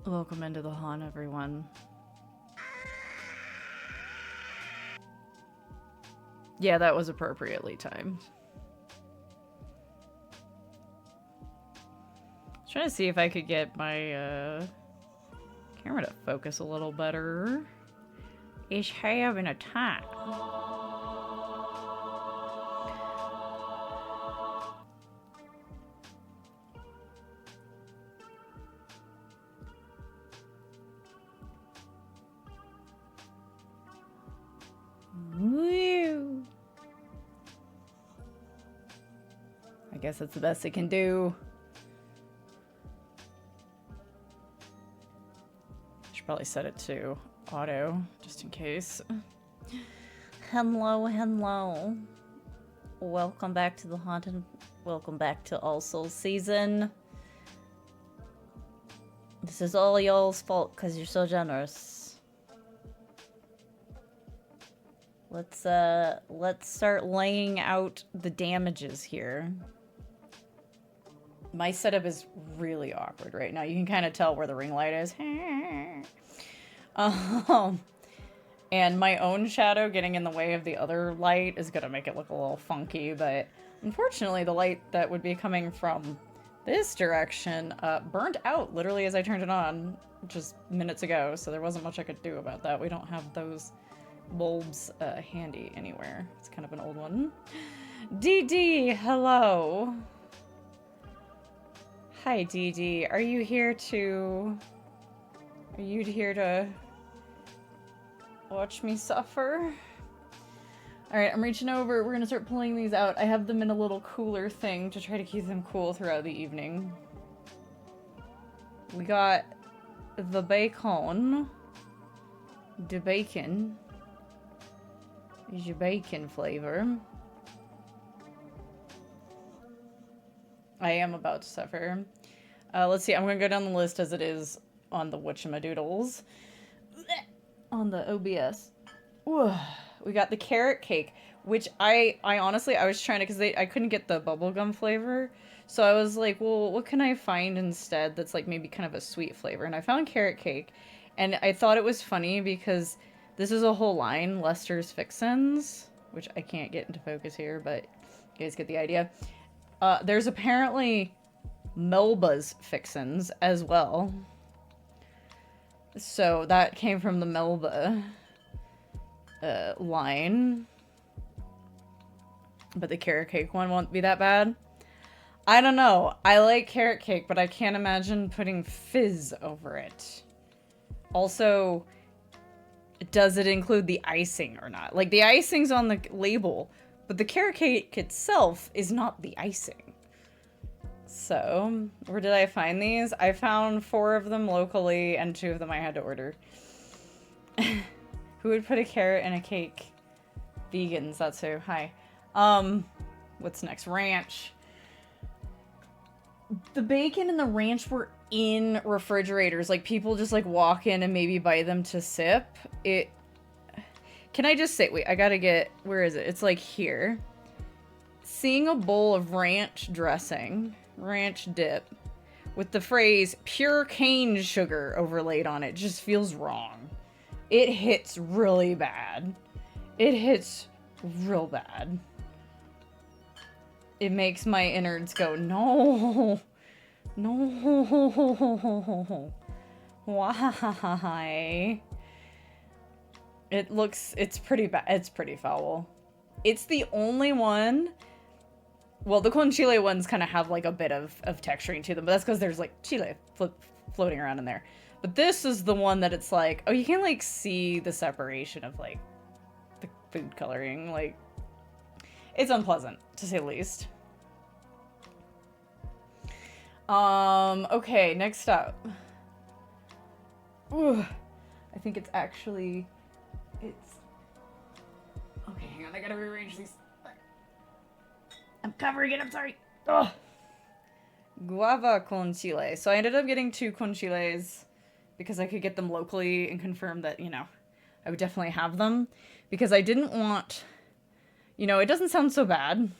Welcome into the haunt, everyone. Yeah, that was appropriately timed. Trying to see if I could get my camera to focus a little better. Is having a time. Woo! I guess that's the best it can do. Should probably set it to auto, just in case. Hello, hello. Welcome back to the Haunted. Welcome back to All Souls season. This is all y'all's fault because you're so generous. Let's start laying out the damages here. My setup is really awkward right now. You can kind of tell where the ring light is. And my own shadow getting in the way of the other light is gonna make it look a little funky, but unfortunately the light that would be coming from this direction burned out literally as I turned it on just minutes ago, so there wasn't much I could do about that. We don't have those bulbs handy anywhere. It's kind of an old one. DD, hello. Hi, DD. Are you here to watch me suffer? Alright, I'm reaching over. We're gonna start pulling these out. I have them in a little cooler thing to try to keep them cool throughout the evening. We got the bacon. The bacon. Is your bacon flavor. I am about to suffer. Let's see, I'm gonna go down the list as it is on the whatchamadoodles. On the OBS. Ooh. We got the carrot cake, which I honestly, I was trying to, because I couldn't get the bubblegum flavor. So I was like, well, what can I find instead that's like maybe kind of a sweet flavor? And I found carrot cake. And I thought it was funny because this is a whole line, Lester's Fixins, which I can't get into focus here, but you guys get the idea. There's apparently Melba's Fixins as well. So that came from the Melba line. But the carrot cake one won't be that bad. I don't know. I like carrot cake, but I can't imagine putting fizz over it. Also, does it include the icing or not? Like, the icing's on the label, but the carrot cake itself is not the icing. So, where did I find these? I found 4 of them locally, and 2 of them I had to order. Who would put a carrot in a cake? Vegans, that's who. Hi. What's next? Ranch. The bacon and the ranch were in refrigerators. Like, people just, like, walk in and maybe buy them to sip. Can I just say, wait, I gotta get, where is it? It's, like, here. Seeing a bowl of ranch dressing, ranch dip, with the phrase, pure cane sugar overlaid on it just feels wrong. It hits really bad. It hits real bad. It makes my innards go, no. No. Why? It's pretty bad. It's pretty foul. It's the only one. Well, the con chile ones kind of have like a bit of texturing to them, but that's because there's like chile floating around in there. But this is the one that it's like, oh, you can like see the separation of like the food coloring. Like, it's unpleasant to say the least. Okay, next up. Ooh, I think it's actually, okay, hang on, I gotta rearrange these. I'm covering it, I'm sorry. Ugh. Guava con chile. So I ended up getting 2 con chiles because I could get them locally and confirm that, you know, I would definitely have them. Because I didn't want, you know, it doesn't sound so bad,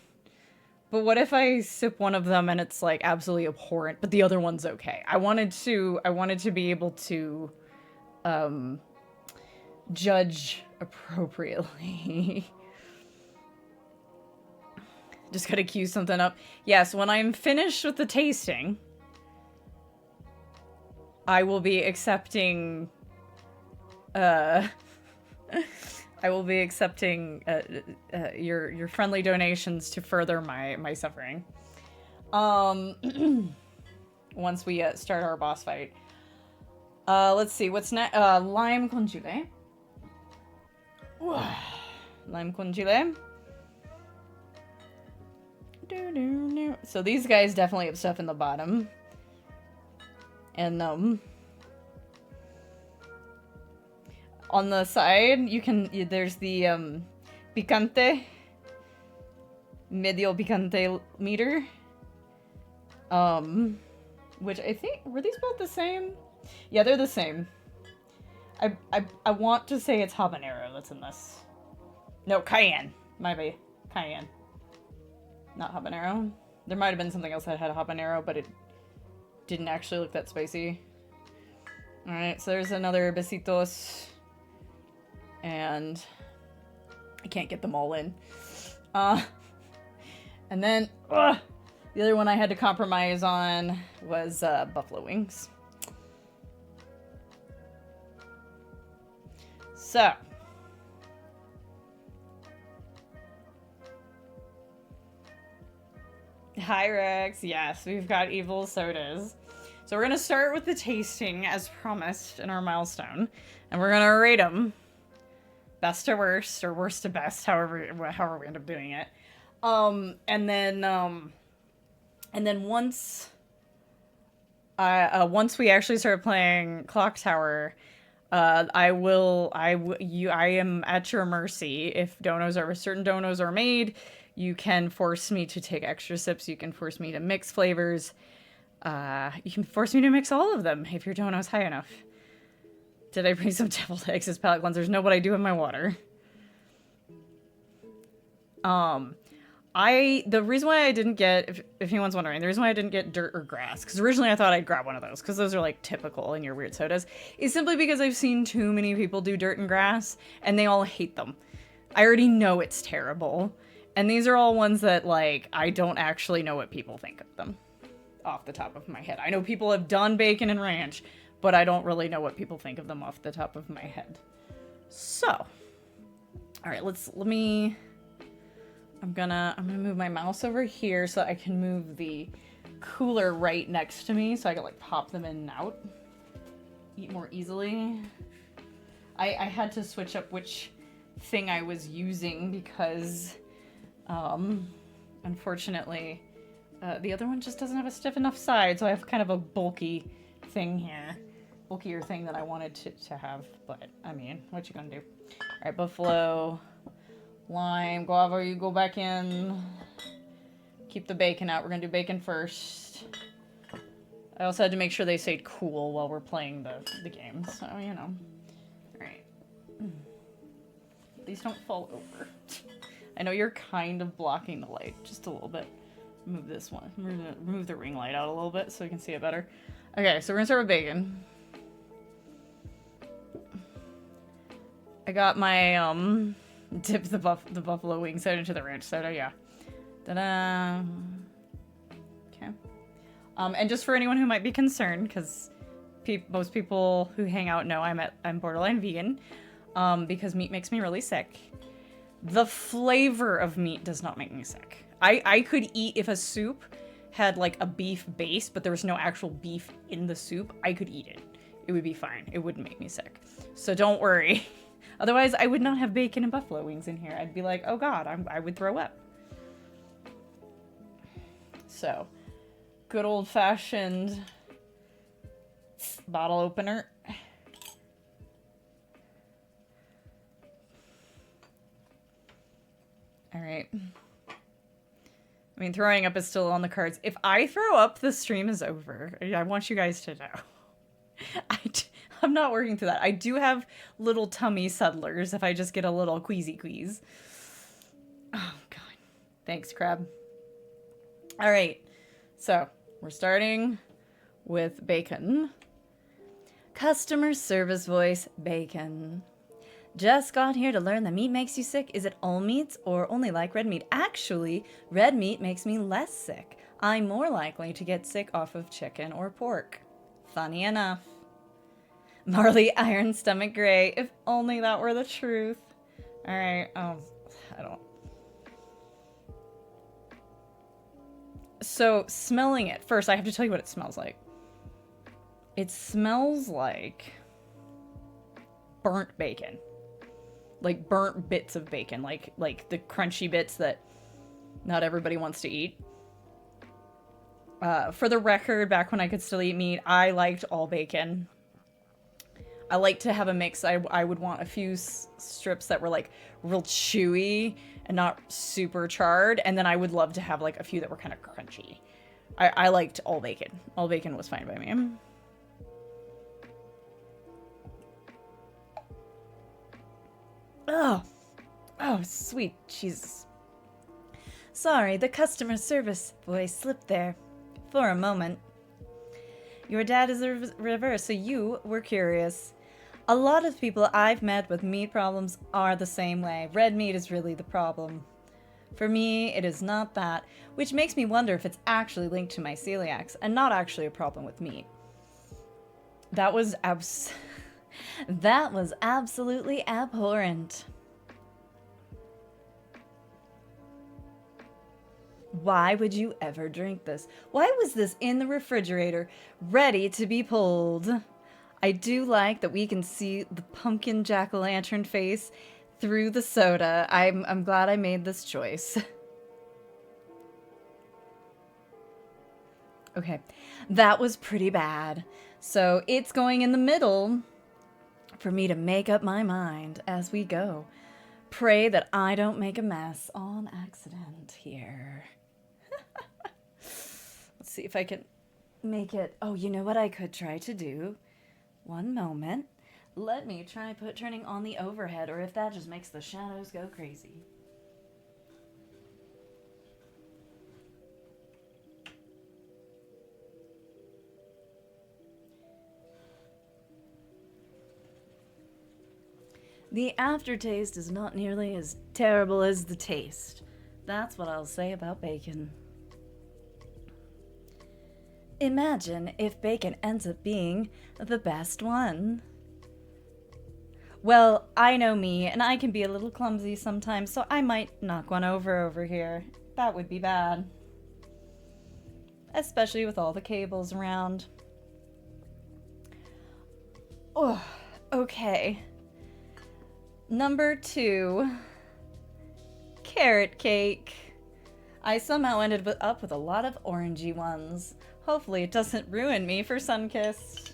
But what if I sip one of them and it's like absolutely abhorrent, but the other one's okay? I wanted to be able to judge appropriately. Just gotta cue something up. Yes, when I'm finished with the tasting, I will be accepting I will be accepting your friendly donations to further my suffering. Once we start our boss fight. Let's see, what's next? Lime congelé. Lime congelé. So these guys definitely have stuff in the bottom. And on the side, there's the picante, medio picante meter. Which I think, were these both the same? Yeah, they're the same. I want to say it's habanero that's in this. No, cayenne. Might be cayenne. Not habanero. There might have been something else that had habanero, but it didn't actually look that spicy. Alright, so there's another besitos. And I can't get them all in. And then the other one I had to compromise on was buffalo wings. So hi Rex, yes, we've got evil sodas. So we're gonna start with the tasting as promised in our milestone, and we're gonna rate them best to worst, or worst to best, however we end up doing it. And then once we actually start playing Clock Tower, I am at your mercy. If certain donos are made, you can force me to take extra sips. You can force me to mix flavors. You can force me to mix all of them if your dono's high enough. Did I bring some deviled eggs as palate cleansers? No, but I do have my water. The reason why I didn't get, if anyone's wondering, the reason why I didn't get dirt or grass, because originally I thought I'd grab one of those, because those are like typical in your weird sodas, is simply because I've seen too many people do dirt and grass, and they all hate them. I already know it's terrible. And these are all ones that, like, I don't actually know what people think of them off the top of my head. I know people have done bacon and ranch, but I don't really know what people think of them off the top of my head. So, all right, I'm gonna move my mouse over here so I can move the cooler right next to me so I can like pop them in and out. Eat more easily. I had to switch up which thing I was using because unfortunately the other one just doesn't have a stiff enough side, so I have kind of a bulky thing here. Bulkier thing that I wanted to have, but I mean, what you gonna do? Alright, buffalo, lime, guava, you go back in. Keep the bacon out. We're gonna do bacon first. I also had to make sure they stayed cool while we're playing the game, so you know. Alright. These don't fall over. I know you're kind of blocking the light, just a little bit. Move this one. Move the ring light out a little bit so we can see it better. Okay, so we're gonna start with bacon. I got my, dip the buffalo wing soda into the ranch soda, yeah. Ta-da! Okay. And just for anyone who might be concerned, because most people who hang out know I'm borderline vegan, because meat makes me really sick. The flavor of meat does not make me sick. I could eat if a soup had like a beef base, but there was no actual beef in the soup. I could eat it. It would be fine. It wouldn't make me sick. So don't worry. Otherwise, I would not have bacon and buffalo wings in here. I'd be like, oh god, I would throw up. So, good old-fashioned bottle opener. Alright. I mean, throwing up is still on the cards. If I throw up, the stream is over. I want you guys to know. I'm not working through that. I do have little tummy settlers if I just get a little queasy queeze. Oh, God. Thanks, Crab. All right. So we're starting with bacon. Customer service voice, bacon. Just got here to learn that meat makes you sick. Is it all meats or only like red meat? Actually, red meat makes me less sick. I'm more likely to get sick off of chicken or pork. Funny enough. Marley Iron Stomach Gray. If only that were the truth. Alright, I don't. So, smelling it. First, I have to tell you what it smells like. It smells like burnt bacon. Like burnt bits of bacon. Like the crunchy bits that not everybody wants to eat. For the record, back when I could still eat meat, I liked all bacon. I like to have a mix. I would want a few strips that were like real chewy and not super charred, and then I would love to have like a few that were kind of crunchy. I liked all bacon. All bacon was fine by me. Oh, oh, sweet Jesus. Sorry, the customer service voice slipped there for a moment. Your dad is the reverse, so you were curious. A lot of people I've met with meat problems are the same way. Red meat is really the problem. For me, it is not that, which makes me wonder if it's actually linked to my celiacs and not actually a problem with meat. That was that was absolutely abhorrent. Why would you ever drink this? Why was this in the refrigerator, ready to be pulled? I do like that we can see the pumpkin jack-o'-lantern face through the soda. I'm glad I made this choice. Okay, that was pretty bad. So it's going in the middle for me to make up my mind as we go. Pray that I don't make a mess on accident here. Let's see if I can make it. Oh, you know what I could try to do? One moment. Let me try turning on the overhead, or if that just makes the shadows go crazy. The aftertaste is not nearly as terrible as the taste. That's what I'll say about bacon. Imagine if bacon ends up being the best one. Well, I know me, and I can be a little clumsy sometimes, so I might knock one over here. That would be bad. Especially with all the cables around. Oh, okay. Number 2. Carrot cake. I somehow ended up with a lot of orangey ones. Hopefully it doesn't ruin me for Sunkissed.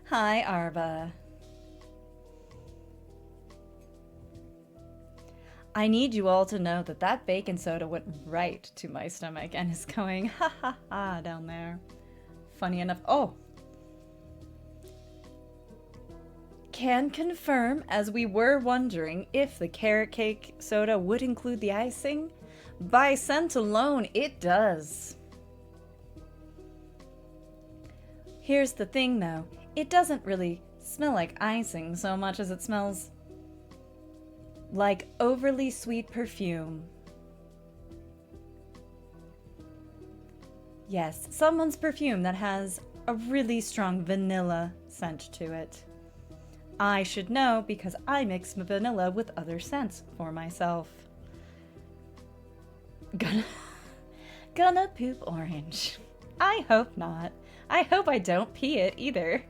Hi, Arba. I need you all to know that that baking soda went right to my stomach and is going ha ha ha down there. Funny enough. Oh! Can confirm, as we were wondering if the carrot cake soda would include the icing. By scent alone, it does. Here's the thing though, it doesn't really smell like icing so much as it smells like overly sweet perfume. Yes, someone's perfume that has a really strong vanilla scent to it. I should know because I mix vanilla with other scents for myself. Gonna poop orange. I hope not. I hope I don't pee it either.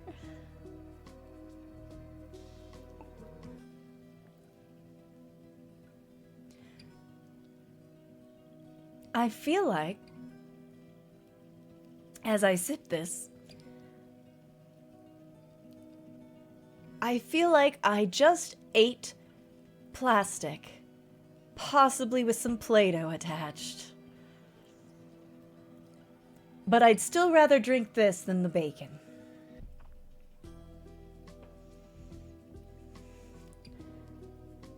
I feel like, as I sip this, I feel like I just ate plastic, possibly with some Play-Doh attached. But I'd still rather drink this than the bacon.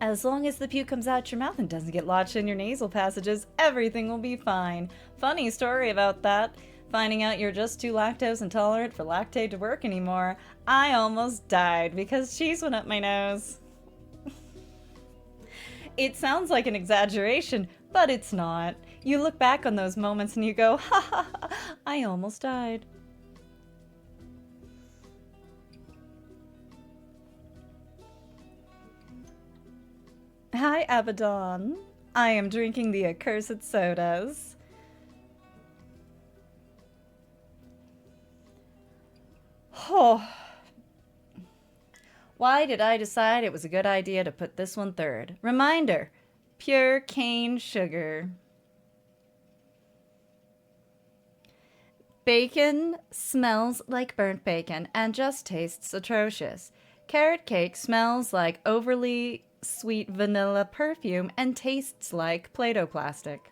As long as the puke comes out your mouth and doesn't get lodged in your nasal passages, everything will be fine. Funny story about that. Finding out you're just too lactose intolerant for Lactaid to work anymore. I almost died because cheese went up my nose. It sounds like an exaggeration, but it's not. You look back on those moments and you go, ha ha ha, I almost died. Hi, Abaddon. I am drinking the accursed sodas. Oh. Why did I decide it was a good idea to put this one third? Reminder, pure cane sugar. Bacon smells like burnt bacon and just tastes atrocious. Carrot cake smells like overly sweet vanilla perfume and tastes like Play-Doh plastic.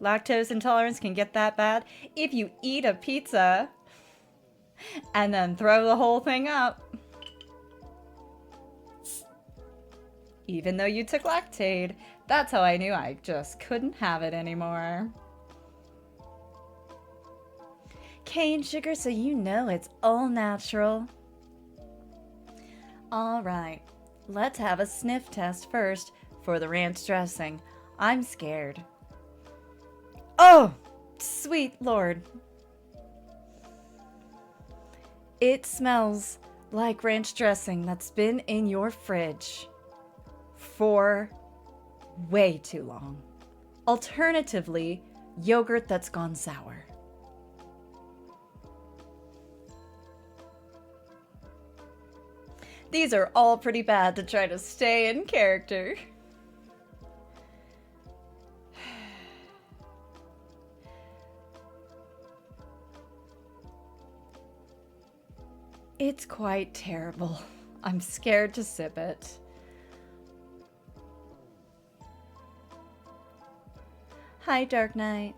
Lactose intolerance can get that bad if you eat a pizza and then throw the whole thing up. Even though you took Lactaid, that's how I knew I just couldn't have it anymore. Cane sugar, so you know it's all natural. All right, let's have a sniff test first for the ranch dressing. I'm scared. Oh, sweet Lord. It smells like ranch dressing that's been in your fridge for way too long. Alternatively, yogurt that's gone sour. These are all pretty bad to try to stay in character. It's quite terrible. I'm scared to sip it. Hi, Dark Knight.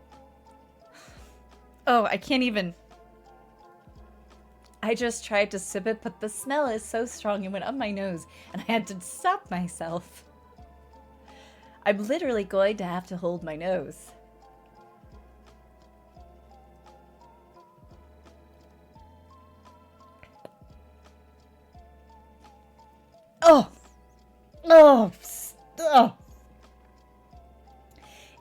Oh, I can't even... I just tried to sip it, but the smell is so strong it went up my nose, and I had to stop myself. I'm literally going to have to hold my nose. Oh! Oh! Oh!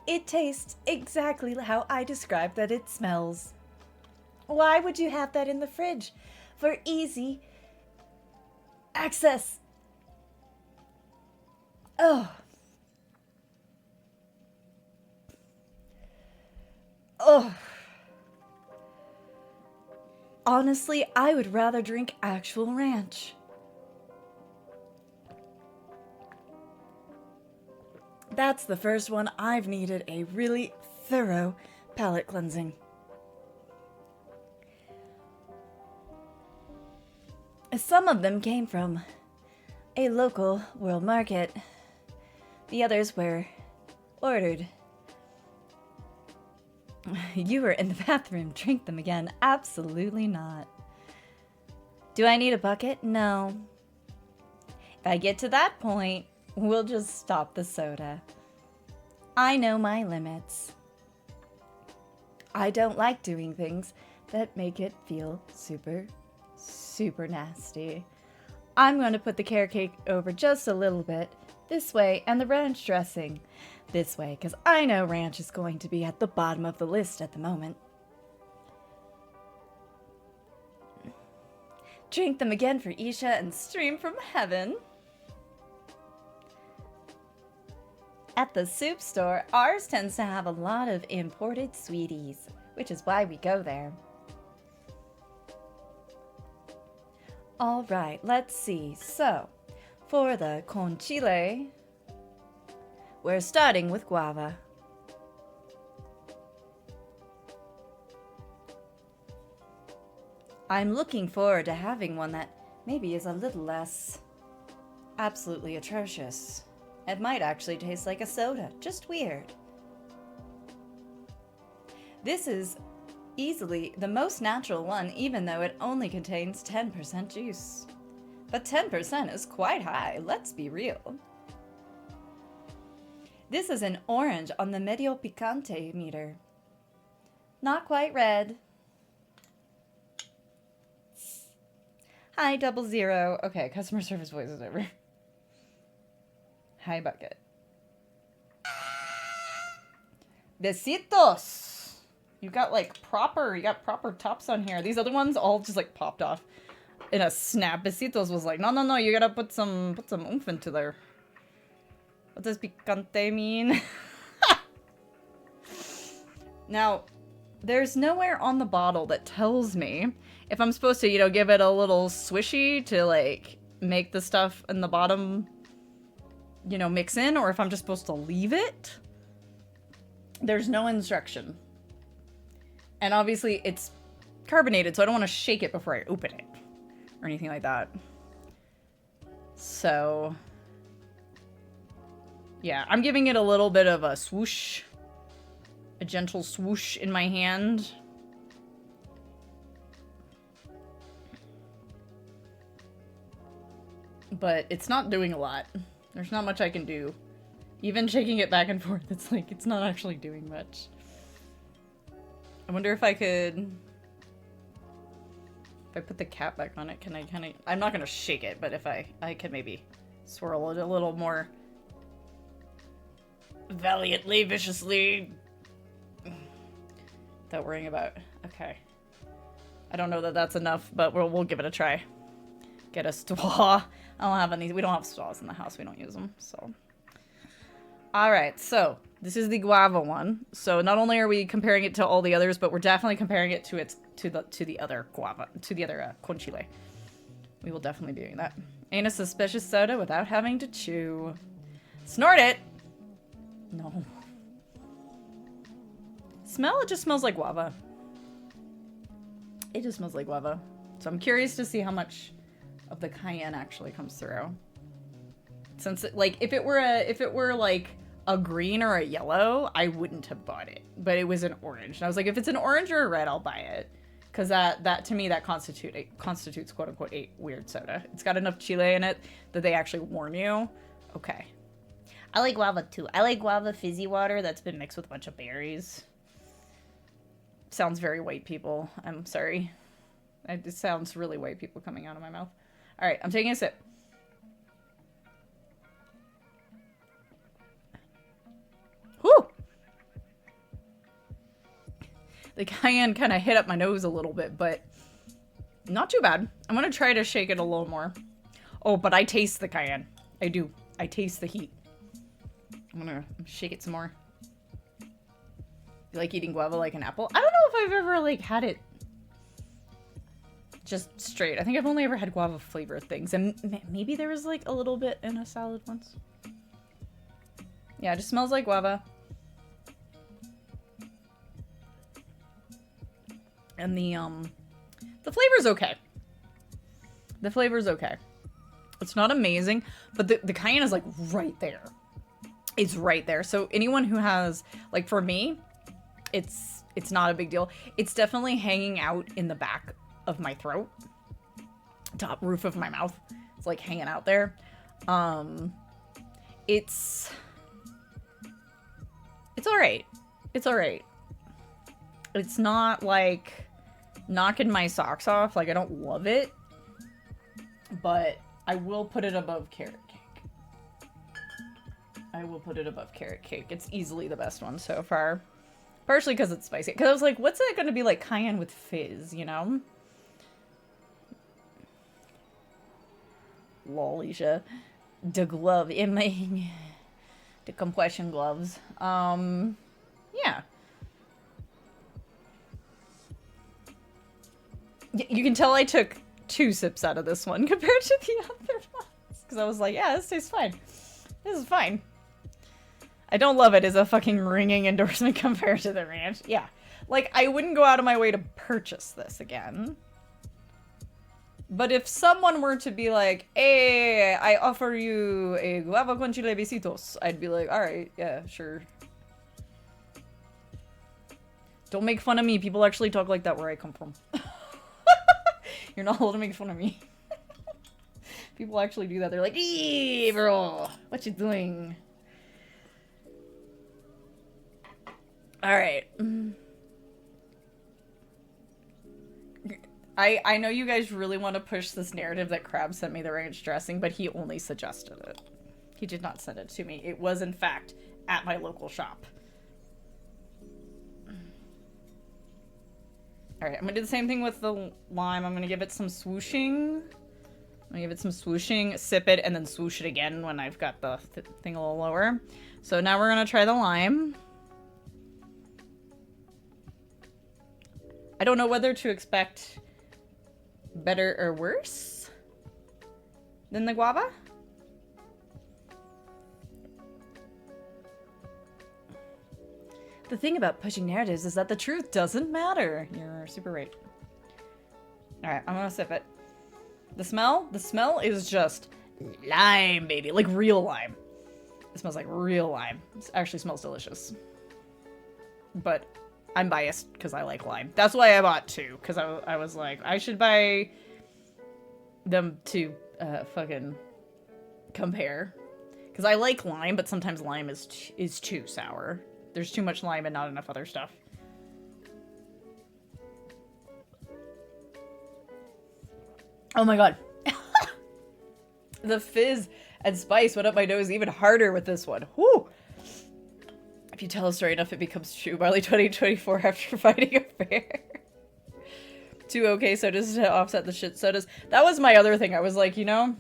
It tastes exactly how I described that it smells. Why would you have that in the fridge? For easy access. Oh. Oh. Honestly, I would rather drink actual ranch. That's the first one I've needed a really thorough palate cleansing. Some of them came from a local world market. The others were ordered. You were in the bathroom. Drink them again. Absolutely not. Do I need a bucket? No. If I get to that point, we'll just stop the soda. I know my limits. I don't like doing things that make it feel super nasty. I'm going to put the carrot cake over just a little bit this way and the ranch dressing this way because I know ranch is going to be at the bottom of the list at the moment. Drink them again for Isha and stream from heaven. At the soup store, ours tends to have a lot of imported sweeties, which is why we go there. All right, let's see. So, for the con chile, we're starting with guava. I'm looking forward to having one that maybe is a little less absolutely atrocious. It might actually taste like a soda, just weird. This is Easily the most natural one, even though it only contains 10% juice. But 10% is quite high, let's be real. This is an orange on the medio picante meter. Not quite red. Hi, 00. Okay, customer service voice is over. Hi, bucket. Besitos! You got proper tops on here. These other ones all just like popped off in a snap. Besitos was like, no, you gotta put some oomph into there. What does picante mean? Now, there's nowhere on the bottle that tells me if I'm supposed to, you know, give it a little swishy to like make the stuff in the bottom, you know, mix in, or if I'm just supposed to leave it. There's no instruction. And obviously it's carbonated, so I don't want to shake it before I open it or anything like that. So yeah, I'm giving it a little bit of a swoosh, a gentle swoosh in my hand. But it's not doing a lot. There's not much I can do. Even shaking it back and forth, it's like, it's not actually doing much. I wonder if I could... If I put the cap back on it, can I kind of... I'm not going to shake it, but if I could maybe swirl it a little more valiantly, viciously, without worrying about... Okay. I don't know that that's enough, but we'll give it a try. Get a straw. I don't have any... We don't have straws in the house. We don't use them, so... Alright, so this is the guava one. So not only are we comparing it to all the others, but we're definitely comparing it to the other guava, to the other conchile. We will definitely be doing that. Ain't a suspicious soda without having to chew. Snort it! No. Smell? It just smells like guava. It just smells like guava. So I'm curious to see how much of the cayenne actually comes through. Since it, like, if it were like a green or a yellow, I wouldn't have bought it. But it was an orange. And I was like, if it's an orange or a red, I'll buy it. Because that to me, that constitutes quote unquote a weird soda. It's got enough chile in it that they actually warn you. Okay. I like guava too. I like guava fizzy water that's been mixed with a bunch of berries. Sounds very white people. I'm sorry. It sounds really white people coming out of my mouth. All right, I'm taking a sip. Whew! The cayenne kind of hit up my nose a little bit, but not too bad. I'm going to try to shake it a little more. Oh, but I taste the cayenne. I do. I taste the heat. I'm going to shake it some more. You like eating guava like an apple? I don't know if I've ever, like, had it just straight. I think I've only ever had guava flavored things. And maybe there was, like, a little bit in a salad once. Yeah, it just smells like guava. And the flavor's okay. The flavor's okay. It's not amazing, but the cayenne is, like, right there. It's right there. So anyone who has, like, for me, it's not a big deal. It's definitely hanging out in the back of my throat. Top roof of my mouth. It's, like, hanging out there. It's alright. It's alright. It's not, like, knocking my socks off. Like, I don't love it. But I will put it above carrot cake. I will put it above carrot cake. It's easily the best one so far. Partially because it's spicy. Because I was like, what's it going to be like cayenne with fizz, you know? Lolisha. The glove. The compression gloves. Yeah. You can tell I took 2 sips out of this one compared to the other ones. Because I was like, yeah, this tastes fine. This is fine. I don't love it as a fucking ringing endorsement compared to the ranch. Yeah. Like, I wouldn't go out of my way to purchase this again. But if someone were to be like, hey, I offer you a guava con chile besitos, I'd be like, alright, yeah, sure. Don't make fun of me. People actually talk like that where I come from. You're not allowed to make fun of me. People actually do that. They're like, "Eee, bro, what you doing?" All right. I know you guys really want to push this narrative that Crab sent me the ranch dressing, but he only suggested it. He did not send it to me. It was, in fact, at my local shop. Alright, I'm gonna do the same thing with the lime. I'm gonna give it some swooshing. I'm gonna give it some swooshing, sip it, and then swoosh it again when I've got the thing a little lower. So now we're gonna try the lime. I don't know whether to expect better or worse than the guava. The thing about pushing narratives is that the truth doesn't matter. You're super right. Alright, I'm gonna sip it. The smell is just lime, baby. Like real lime. It smells like real lime. It actually smells delicious. But I'm biased because I like lime. That's why I bought two. Because I was like, I should buy them to fucking compare. Because I like lime, but sometimes lime is too sour. There's too much lime and not enough other stuff. Oh my god. The fizz and spice went up my nose even harder with this one. Whew. If you tell a story enough, it becomes true. Marley 2024 after fighting a bear. 2 okay sodas to offset the shit sodas. That was my other thing. I was like, you know,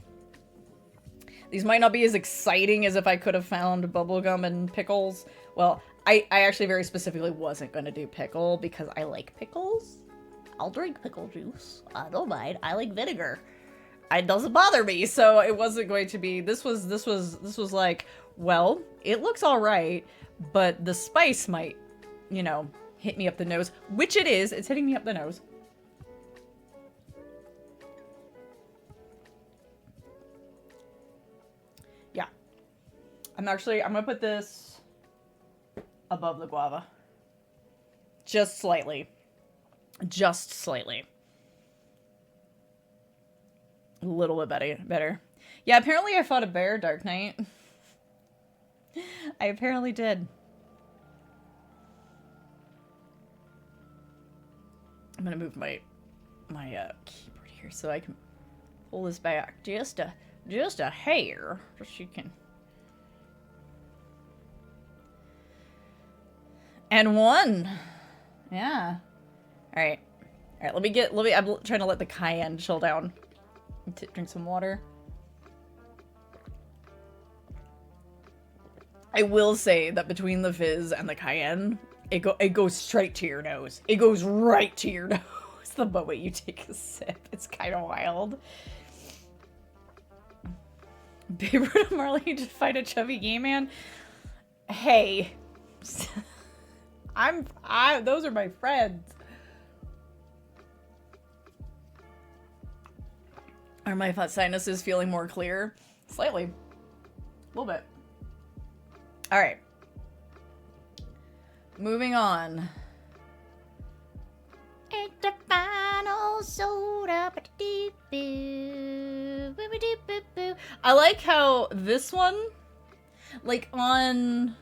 these might not be as exciting as if I could have found bubblegum and pickles. Well, I actually very specifically wasn't going to do pickle because I like pickles. I'll drink pickle juice. I don't mind. I like vinegar. It doesn't bother me. So it wasn't going to be, this was like, well, it looks all right, but the spice might, you know, hit me up the nose, which it is. It's hitting me up the nose. Yeah. I'm gonna put this above the guava. Just slightly. Just slightly. A little bit better. Yeah, apparently I fought a bear, Dark Knight. I apparently did. I'm gonna move my keyboard here so I can pull this back just a hair, just so you can. And one. Yeah. All right. Let me, I'm trying to let the cayenne chill down. Drink some water. I will say that between the fizz and the cayenne, it goes straight to your nose. It goes right to your nose the moment you take a sip. It's kind of wild. Paper to Marley to fight a chubby gay man. Hey. Those are my friends. Are my sinuses feeling more clear? Slightly. A little bit. Alright. Moving on. It's the final soda. I like how this one, like on...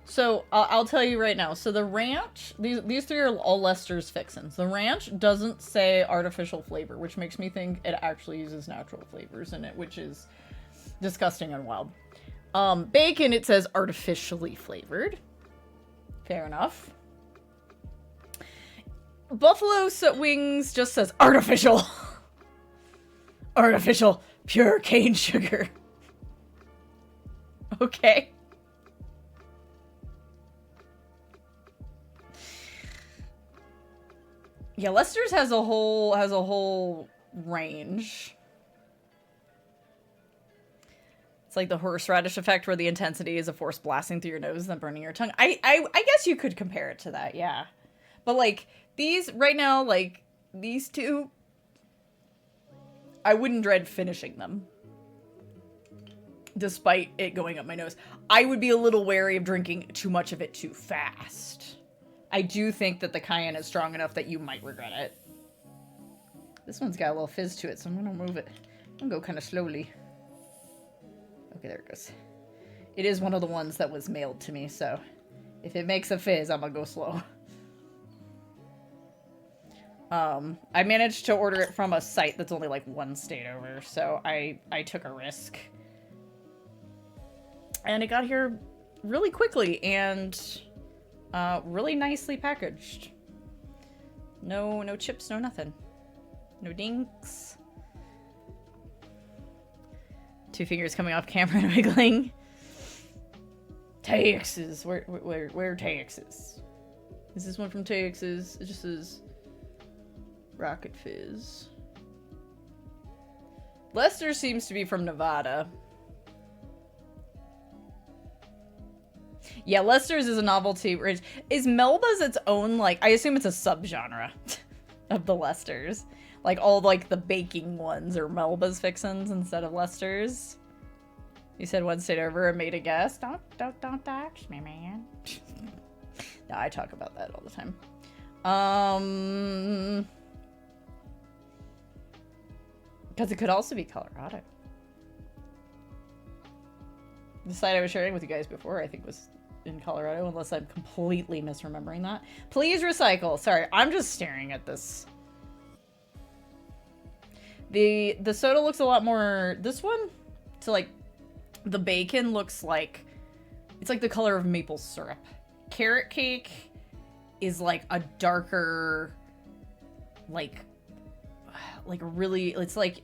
So, I'll tell you right now. So the ranch, these three are all Lester's fixins. The ranch doesn't say artificial flavor, which makes me think it actually uses natural flavors in it, which is disgusting and wild. Bacon, it says artificially flavored. Fair enough. Buffalo wings just says artificial. Artificial pure cane sugar. Okay. Yeah, Lester's has a whole range. It's like the horseradish effect where the intensity is a force blasting through your nose and then burning your tongue. I guess you could compare it to that, yeah. But like these right now, like these two, I wouldn't dread finishing them. Despite it going up my nose. I would be a little wary of drinking too much of it too fast. I do think that the cayenne is strong enough that you might regret it. This one's got a little fizz to it, so I'm gonna move it. I'm gonna go kind of slowly. Okay, there it goes. It is one of the ones that was mailed to me, so if it makes a fizz, I'm gonna go slow. I managed to order it from a site that's only like one state over, so I took a risk. And it got here really quickly and really nicely packaged. No chips, no nothing. No dinks. Two fingers coming off camera and wiggling. Texas. Where Texas? Is this one from Texas? It just says Rocket Fizz. Lester seems to be from Nevada. Yeah, Lester's is a novelty. Is Melba's its own, like, I assume it's a subgenre of the Lesters. Like, all, like, the baking ones are Melba's fixins instead of Lester's. You said one state over and made a guess. Don't ask me, man. No, I talk about that all the time. Because it could also be Colorado. The site I was sharing with you guys before, I think, was in Colorado, unless I'm completely misremembering that. Please recycle. Sorry, I'm just staring at this. The soda looks a lot more... This one? So, like, the bacon looks like... It's like the color of maple syrup. Carrot cake is, like, a darker... Like really... It's like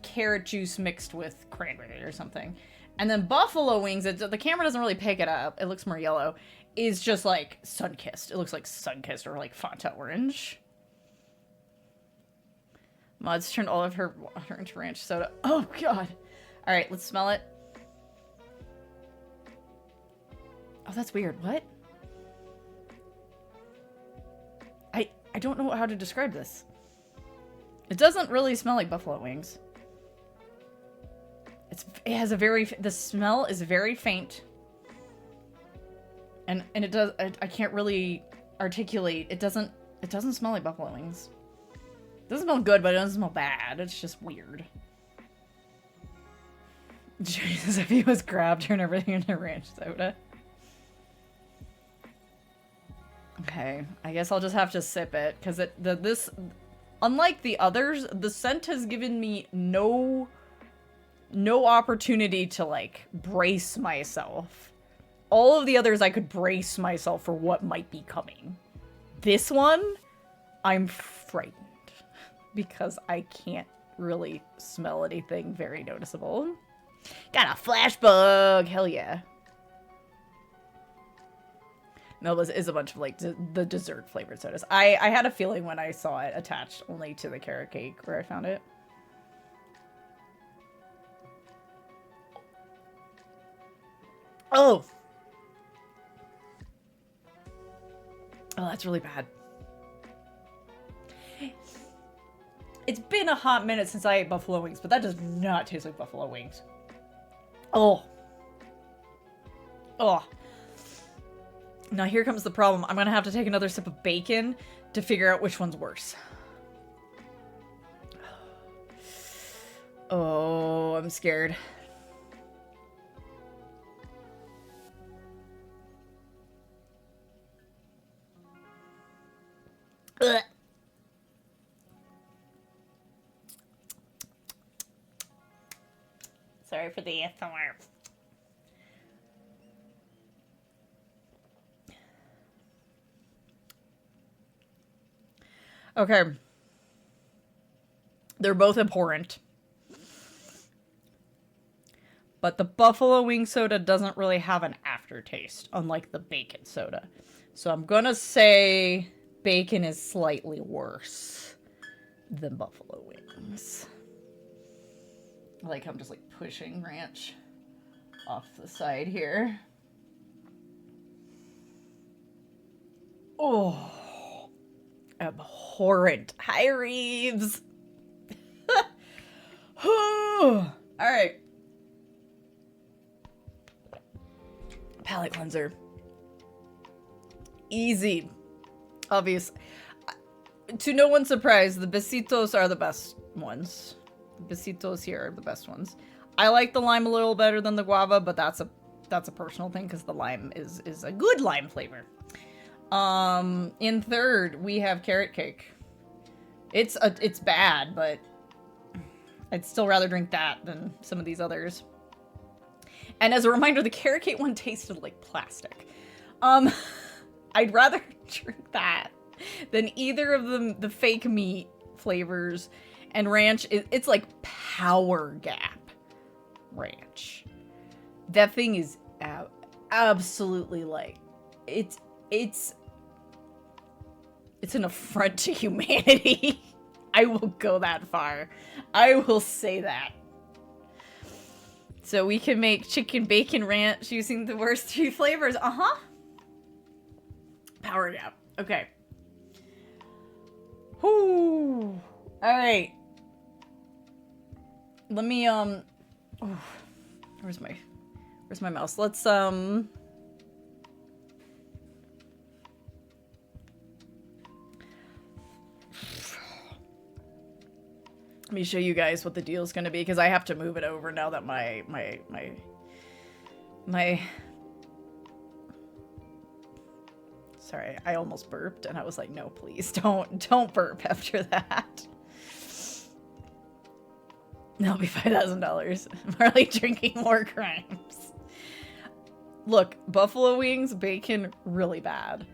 carrot juice mixed with cranberry or something. And then buffalo wings, the camera doesn't really pick it up. It looks more yellow. Is just like sun-kissed. It looks like sun-kissed or like Fanta orange. Mod's turned all of her water into ranch soda. Oh, God. All right, let's smell it. Oh, that's weird. What? I don't know how to describe this. It doesn't really smell like buffalo wings. It has a very... The smell is very faint. And it does... I can't really articulate. It doesn't smell like buffalo wings. It doesn't smell good, but it doesn't smell bad. It's just weird. Jesus, if he was grabbed, turn everything into ranch soda. Okay, I guess I'll just have to sip it, because this... Unlike the others, the scent has given me no opportunity to, like, brace myself. All of the others I could brace myself for what might be coming. This one, I'm frightened. Because I can't really smell anything very noticeable. Got a flash bug! Hell yeah. Melba's is a bunch of, like, the dessert flavored sodas. I had a feeling when I saw it attached only to the carrot cake where I found it. Oh! Oh, that's really bad. It's been a hot minute since I ate buffalo wings, but that does not taste like buffalo wings. Oh. Oh. Now here comes the problem. I'm gonna have to take another sip of bacon to figure out which one's worse. Oh, I'm scared. Ugh. Sorry for the ASMR. Okay. They're both abhorrent. But the buffalo wing soda doesn't really have an aftertaste, unlike the bacon soda. So I'm gonna say bacon is slightly worse than buffalo wings. Like, I'm just, like, pushing ranch off the side here. Oh. Abhorrent. Hi, Reeves. Alright. Palate cleanser. Easy. Obvious. To no one's surprise, the besitos are the best ones. The besitos here are the best ones. I like the lime a little better than the guava, but that's a personal thing because the lime is a good lime flavor. In third, we have carrot cake. It's bad, but I'd still rather drink that than some of these others. And as a reminder, the carrot cake one tasted like plastic. I'd rather drink that than either of them, the fake meat flavors. And ranch, it's like Power Gap ranch. That thing is absolutely like, it's an affront to humanity. I will go that far. I will say that. So we can make chicken bacon ranch using the worst 3 flavors. Uh-huh. Power Gap. Okay. Whoo. All right. Let me, where's my mouse? Let's, let me show you guys what the deal's gonna be, because I have to move it over now that my sorry, I almost burped and I was like, no, please don't burp after that. That'll be $5,000. Marley drinking war crimes. Look, buffalo wings, bacon, really bad.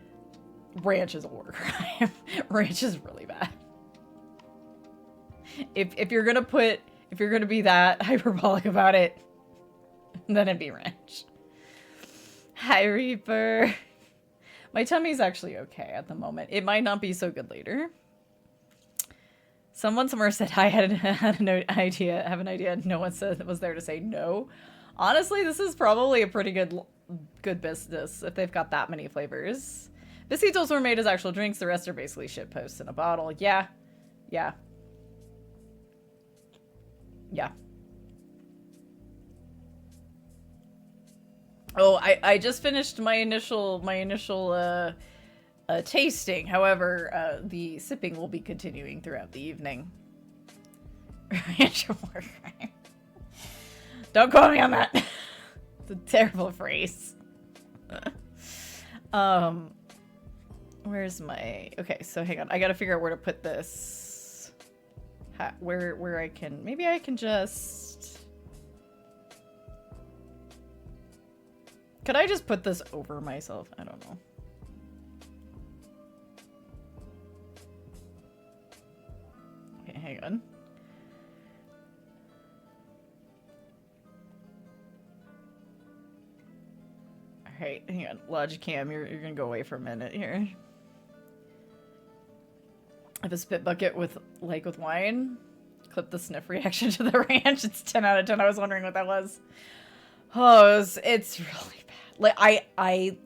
Ranch is a war crime. Ranch is really bad. If you're gonna be that hyperbolic about it, then it'd be ranch. Hi, Reaper. My tummy's actually okay at the moment. It might not be so good later. Someone somewhere said I had an idea. Have an idea. No one was there to say no. Honestly, this is probably a pretty good business if they've got that many flavors. Besitos were made as actual drinks. The rest are basically shit posts in a bottle. Yeah. Yeah. Yeah. Oh, I just finished my initial tasting. However, the sipping will be continuing throughout the evening. Don't quote me on that. It's a terrible phrase. Where's my... Okay, so hang on. I gotta figure out where to put this. Where I can... Maybe I can just... Could I just put this over myself? I don't know. Okay, hang on. Alright, hang on. Logicam, you're gonna go away for a minute here. I have a spit bucket with wine. Clip the sniff reaction to the ranch. It's 10 out of 10. I was wondering what that was. Oh, it's really bad. Like, I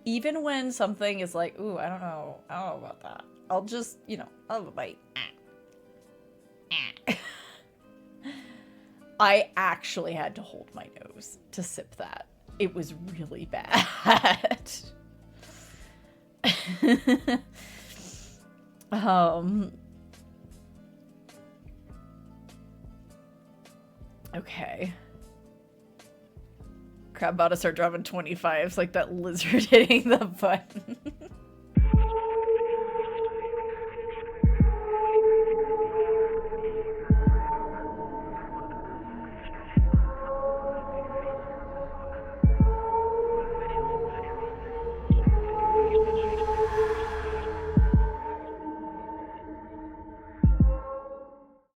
even when something is like, ooh, I don't know about that. I'll just, I'll have a bite. I actually had to hold my nose to sip that. It was really bad. Okay. Crab about to start dropping 25s like that lizard hitting the button.